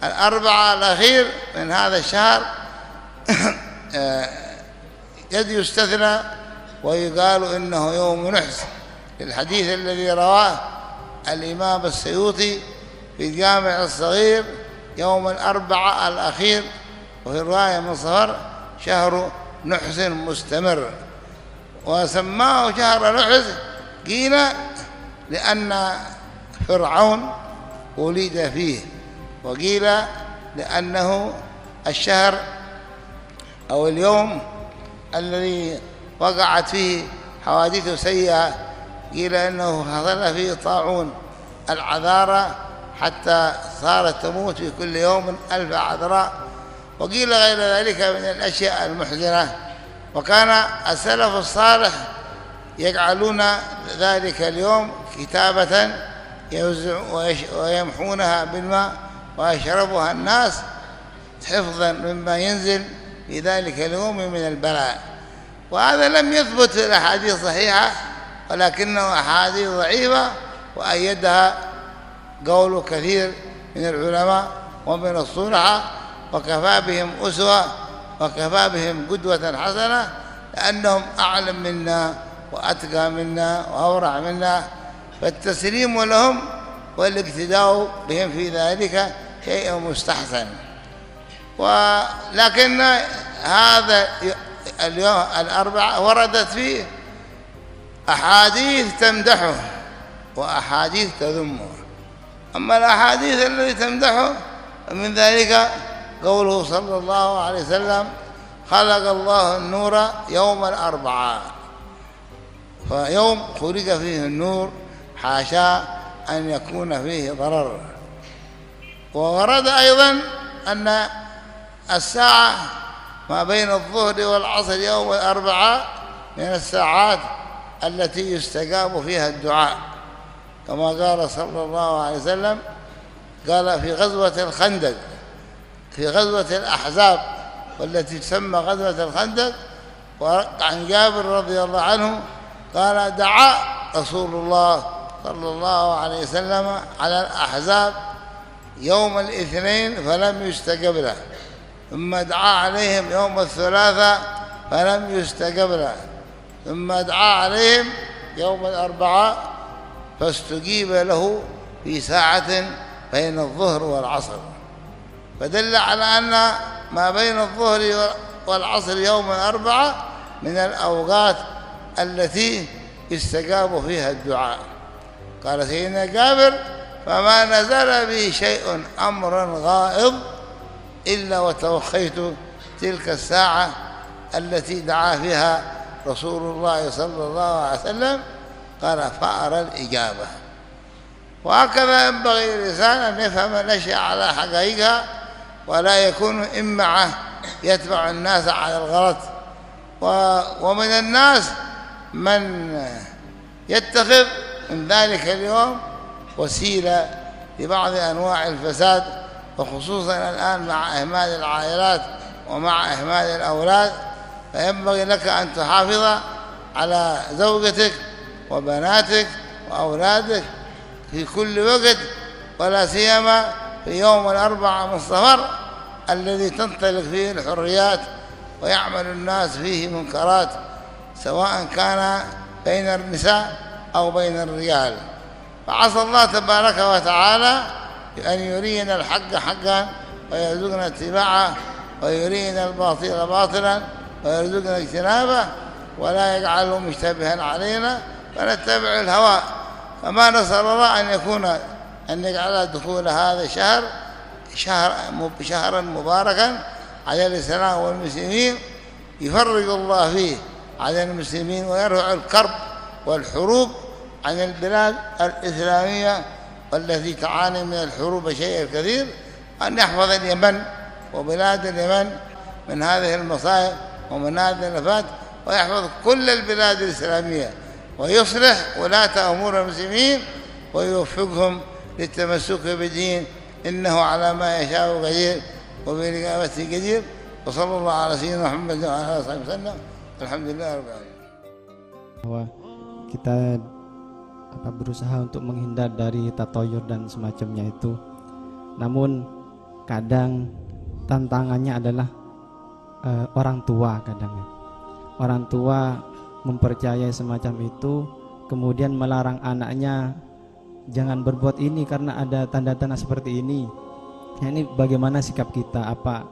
الأربعة الأخير من هذا الشهر قد يستثنى ويقال إنه يوم نحس، الحديث الذي رواه الإمام السيوطي في الجامع الصغير يوم الأربعاء الأخير، وفي رواية من صفر شهر نحس مستمر. وسماه شهر نحس قيل لأن فرعون ولد فيه، وقيل لأنه الشهر أو اليوم الذي وقعت فيه حوادث سيئة، قيل أنه حصل فيه طاعون العذارى حتى صارت تموت في كل يوم 1000 عذراء، وقيل غير ذلك من الأشياء المحزنة. وكان السلف الصالح يجعلون ذلك اليوم كتابة ويمحونها بالماء ويشربها الناس حفظا مما ينزل في ذلك اليوم من البلاء. وهذا لم يثبت في الأحاديث صحيحة، ولكنه أحاديث ضعيفة وأيدها قول كثير من العلماء ومن الصلحاء، وكفى بهم أسوة وكفى بهم قدوة حسنة، لأنهم أعلم منا وأتقى منا وأورع منا، فالتسليم لهم والاقتداء بهم في ذلك شيء مستحسن. ولكن هذا اليوم الأربعاء وردت فيه أحاديث تمدحه وأحاديث تذمه. أما الأحاديث التي تمدحه من ذلك قوله صلى الله عليه وسلم: خلق الله النور يوم الأربعاء، فيوم خلق فيه النور حاشا أن يكون فيه ضرر. وورد أيضا أن الساعة ما بين الظهر والعصر يوم الأربعاء من الساعات التي يستجاب فيها الدعاء، كما قال صلى الله عليه وسلم، قال في غزوة الخندق، في غزوة الأحزاب والتي تسمى غزوة الخندق، وعن جابر رضي الله عنه قال: دعا رسول الله صلى الله عليه وسلم على الأحزاب يوم الاثنين فلم يستجب له، ثم دعا عليهم يوم الثلاثاء فلم يستجب له، ثم دعا عليهم يوم الأربعاء فاستجيب له في ساعة بين الظهر والعصر. فدل على أن ما بين الظهر والعصر يوم الأربعاء من الأوقات التي يستجاب فيها الدعاء. قال سيدنا جابر: فما نزل بي شيء أمرا غائض إلا وتوخيت تلك الساعة التي دعا فيها رسول الله صلى الله عليه وسلم، قال: فأرى الإجابة. وهكذا ينبغي للإنسان أن يفهم الأشياء على حقائقها، ولا يكون إمعة يتبع الناس على الغلط. ومن الناس من يتخذ من ذلك اليوم وسيلة لبعض أنواع الفساد، وخصوصا الآن مع إهمال العائلات ومع إهمال الأولاد. فينبغي لك أن تحافظ على زوجتك وبناتك وأولادك في كل وقت، ولا سيما في يوم الأربعاء من صفر الذي تنطلق فيه الحريات ويعمل الناس فيه منكرات، سواء كان بين النساء أو بين الرجال. فعسى الله تبارك وتعالى أن يرينا الحق حقا ويرزقنا اتباعه، ويرينا الباطل باطلا ويرزقنا اجتنابه، ولا يجعله مشتبها علينا فنتبع الهوى. فما نسأل الله أن يجعل دخول هذا الشهر شهرا مباركا على الإسلام والمسلمين، يفرج الله فيه على المسلمين ويرفع الكرب والحروب عن البلاد الإسلامية والتي تعاني من الحروب شيء كثير، أن يحفظ اليمن وبلاد اليمن من هذه المصائب ومن هذه الآفات، ويحفظ كل البلاد الإسلامية، ويصلح ولاة أمور المسلمين ويوفقهم للتمسك بالدين، إنه على ما يشاء قدير وبإجابته قدير. وصلى الله على سيدنا محمد وعلى آله وصحبه وسلم. الحمد لله رب العالمين. Bahwa kita berusaha untuk menghindar dari tatoyur dan semacamnya itu. Namun kadang tantangannya adalah orang tua kadang ya. Orang tua mempercayai semacam itu, kemudian melarang anaknya jangan berbuat ini karena ada tanda-tanda seperti ini. Nah, ini bagaimana sikap kita? Apa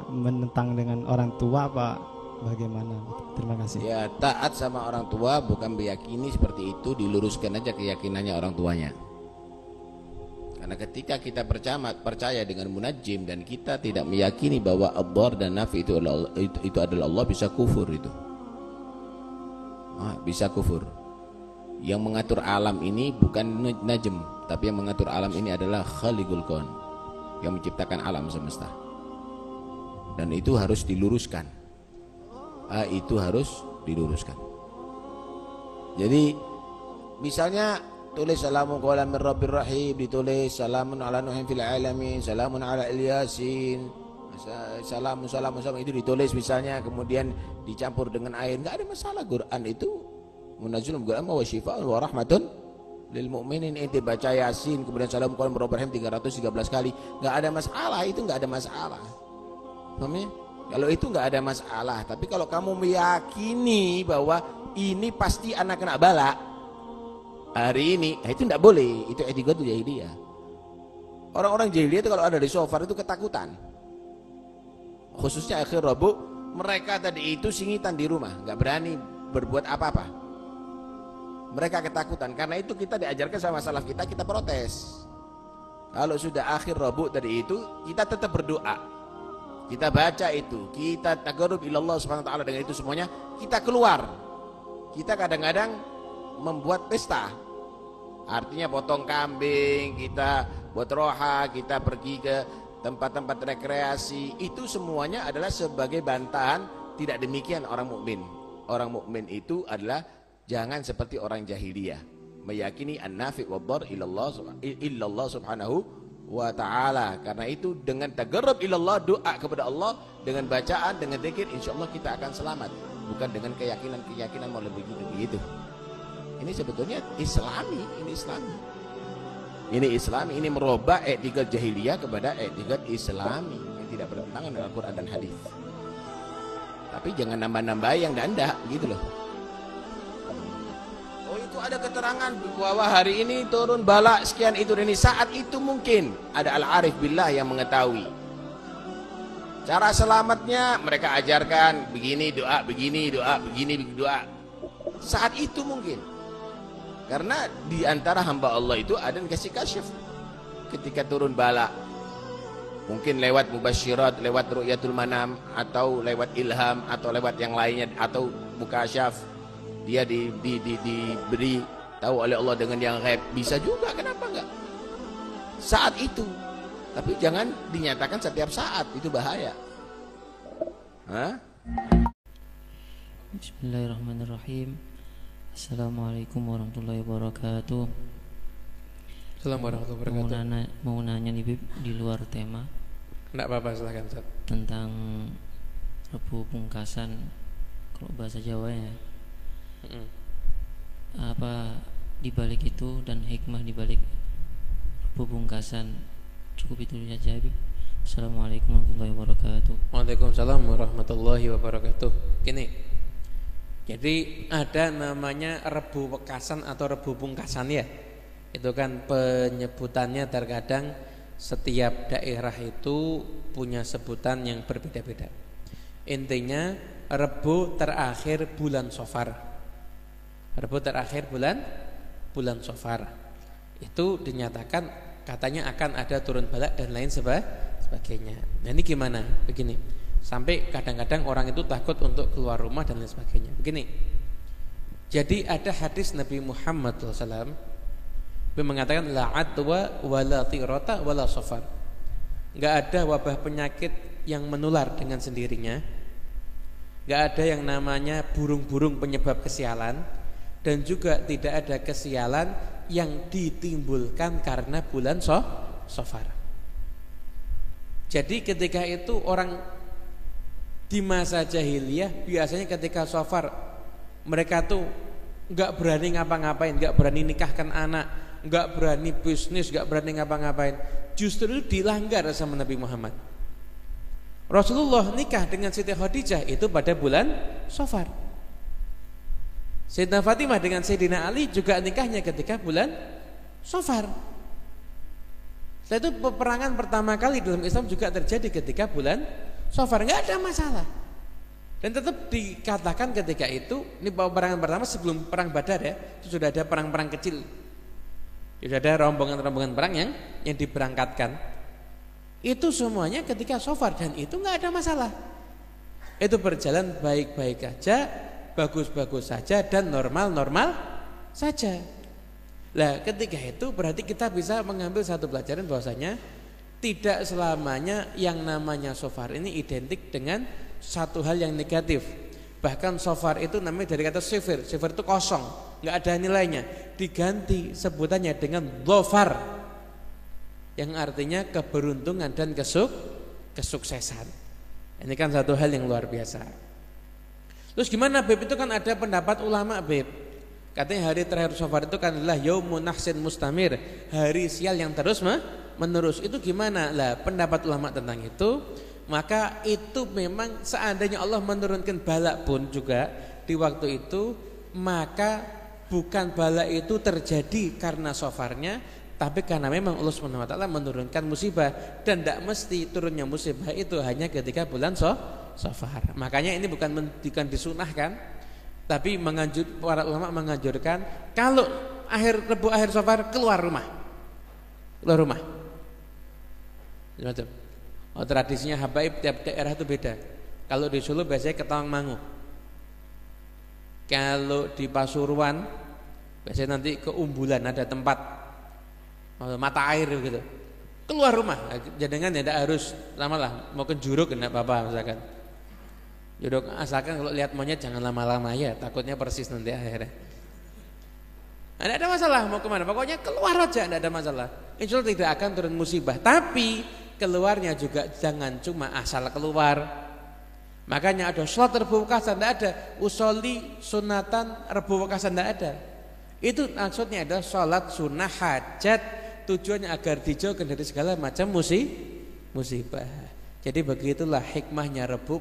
menentang dengan orang tua apa bagaimana? Terima kasih. Ya, taat sama orang tua bukan meyakini seperti itu, diluruskan aja keyakinannya orang tuanya. Karena ketika kita percaya dengan munajjim dan kita tidak meyakini bahwa ad-dar dan nafi itu adalah Allah, bisa kufur itu. Bisa kufur. Yang mengatur alam ini bukan najm, tapi yang mengatur alam ini adalah khaliqul kaun, yang menciptakan alam semesta. Dan itu harus diluruskan. Itu harus diluruskan. Jadi misalnya tulis salamun qawlan min rabbir rahim, ditulis salamun ala nuhin fil alamin, salamun ala ilyasin, salamun itu ditulis misalnya, kemudian dicampur dengan air, enggak ada masalah. Quran itu munazzalun Quran wa syifaa'un wa rahmatun lil mu'minin. Ente baca Yasin kemudian salamun qawlan min rabbir rahim 313 kali, enggak ada masalah, itu enggak ada masalah. Paham ya? Kalau itu enggak ada masalah. Tapi kalau kamu meyakini bahwa ini pasti anak kena bala hari ini, itu tidak boleh. Itu i'tiqad jahiliyah. Orang-orang jahiliyah itu kalau ada di sofar itu ketakutan. Khususnya akhir Rabu, mereka tadi itu singitan di rumah, nggak berani berbuat apa-apa. Mereka ketakutan. Karena itu kita diajarkan sama salaf kita protes. Kalau sudah akhir Rabu tadi itu, kita tetap berdoa. Kita baca itu, kita taqarrub ilallah subhanahu wa ta'ala dengan itu semuanya, kita keluar. Kita kadang-kadang membuat pesta, artinya potong kambing, kita buat roha, kita pergi ke tempat-tempat rekreasi. Itu semuanya adalah sebagai bantahan. Tidak demikian orang mukmin. Orang mukmin itu adalah jangan seperti orang jahiliyah, meyakini an-nafi' wad-dar illallah subhanahu wa ta'ala. Karena itu dengan taqarrub ilallah, doa kepada Allah dengan bacaan, dengan zikir, insyaallah kita akan selamat. Bukan dengan keyakinan mau lebih begitu. Ini sebetulnya islami, ini islami, ini merubah i'tiqad jahiliyah kepada i'tiqad islami yang tidak bertentangan dengan Al-Quran dan hadis. Tapi jangan nambah-nambah yang anda gitu loh. Oh, itu ada keterangan bahwa hari ini turun bala sekian itu, ini saat itu mungkin ada al-arif billah yang mengetahui. Cara selamatnya mereka ajarkan begini doa, begini doa, begini doa. Saat itu mungkin. Karena di antara hamba Allah itu ada yang kasih kasyaf ketika turun bala. Mungkin lewat mubasyirat, lewat ru'yatul manam, atau lewat ilham, atau lewat yang lainnya, atau mukasyaf. Dia diberi tahu oleh Allah dengan yang ghaib. Bisa juga, kenapa enggak? Saat itu. Tapi jangan dinyatakan setiap saat, itu bahaya. Bismillahirrahmanirrahim. Assalamualaikum warahmatullahi wabarakatuh. Assalamualaikum warahmatullahi wabarakatuh. Mau nanya nih Bib, di luar tema. Enggak apa-apa, silakan Ustaz. Tentang Rebu Pungkasan, kalau bahasa Jawa ya. Apa dibalik itu dan hikmah dibalik Rebu Pungkasan? Cukup itu saja Bib. Assalamualaikum warahmatullahi wabarakatuh. Waalaikumsalam warahmatullahi wabarakatuh. Gini, jadi ada namanya Rebu Pekasan atau Rebu Pungkasan ya. Itu kan penyebutannya terkadang setiap daerah itu punya sebutan yang berbeda-beda. Intinya Rebu terakhir bulan Safar. Rebu terakhir bulan Safar. Itu dinyatakan katanya akan ada turun balak dan lain sebagainya. Nah ini gimana? Begini, sampai kadang-kadang orang itu takut untuk keluar rumah dan lain sebagainya. Begini, jadi ada hadis Nabi Muhammad SAW yang mengatakan la adwa wala tirata wala safar. Enggak ada wabah penyakit yang menular dengan sendirinya. Enggak ada yang namanya burung-burung penyebab kesialan, dan juga tidak ada kesialan yang ditimbulkan karena bulan Safar. Jadi ketika itu orang di masa jahiliyah biasanya ketika Safar mereka tuh enggak berani ngapa-ngapain, enggak berani nikahkan anak, nggak berani bisnis, nggak berani ngapa-ngapain. Justru itu dilanggar sama Nabi Muhammad. Rasulullah nikah dengan Siti Khadijah itu pada bulan Safar. Sayyidina Fatimah dengan Sayyidina Ali juga nikahnya ketika bulan Safar. Setelah itu peperangan pertama kali dalam Islam juga terjadi ketika bulan Safar, nggak ada masalah. Dan tetap dikatakan ketika itu, ini peperangan pertama sebelum perang Badar ya, itu sudah ada perang-perang kecil. Sudah ada rombongan-rombongan perang yang diberangkatkan. Itu semuanya ketika Safar dan itu nggak ada masalah. Itu berjalan baik-baik saja, bagus-bagus saja dan normal-normal saja. Lah ketika itu berarti kita bisa mengambil satu pelajaran bahwasanya tidak selamanya yang namanya Safar ini identik dengan satu hal yang negatif. Bahkan Safar itu namanya dari kata sifir. Sifir itu kosong, nggak ada nilainya. Diganti sebutannya dengan dhafar, yang artinya keberuntungan dan kesuksesan. Ini kan satu hal yang luar biasa. Terus gimana Beb? Itu kan ada pendapat ulama Beb. Katanya hari terakhir Safar itu kan adalah yaumun nahsin mustamir, hari sial yang terus menerus. Itu gimana? Lah pendapat ulama tentang itu, maka itu memang seandainya Allah menurunkan bala pun juga di waktu itu, maka bukan bala itu terjadi karena Safarnya, tapi karena memang Allah SWT menurunkan musibah. Dan tidak mesti turunnya musibah itu hanya ketika bulan Safar. Makanya ini bukan disunahkan, tapi para ulama menganjurkan kalau Rebu akhir Safar keluar rumah. Oh, tradisinya habaib tiap daerah itu beda. Kalau di Solo biasanya ke Tawangmangu. Kalau di Pasuruan biasanya nanti ke Umbulan, ada tempat mata air gitu. Keluar rumah, jangan tidak harus lama-lama. Mau ke Juruk tidak apa-apa misalkan. Juruk asalkan kalau lihat monyet jangan lama-lama ya, takutnya persis nanti akhirnya. Tidak ada masalah mau kemana, pokoknya keluar aja, tidak ada masalah. Insya Allah tidak akan turun musibah. Tapi keluarnya juga jangan cuma asal keluar. Makanya ada sholat Rebu Wekasan, tidak ada. Usolli sunatan Rebu Wekasan, tidak ada. Itu maksudnya adalah sholat sunnah hajat, tujuannya agar dijauhkan dari segala macam musibah. Jadi begitulah hikmahnya Rebu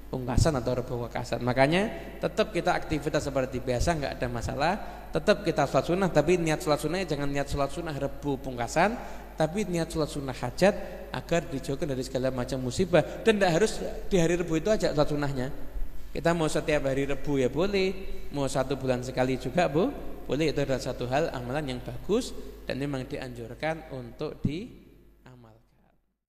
Pungkasan atau Rebu Wekasan. Makanya tetap kita aktivitas seperti biasa, nggak ada masalah. Tetap kita sholat sunnah, tapi niat sholat sunnahnya jangan niat sholat sunnah Rebu Pungkasan, tapi niat sholat sunnah hajat agar dijauhkan dari segala macam musibah. Dan tidak harus di hari Rebu itu aja sholat sunnahnya. Kita mau setiap hari Rebu ya boleh, mau 1 bulan sekali juga boleh. Itu adalah satu hal amalan yang bagus dan memang dianjurkan untuk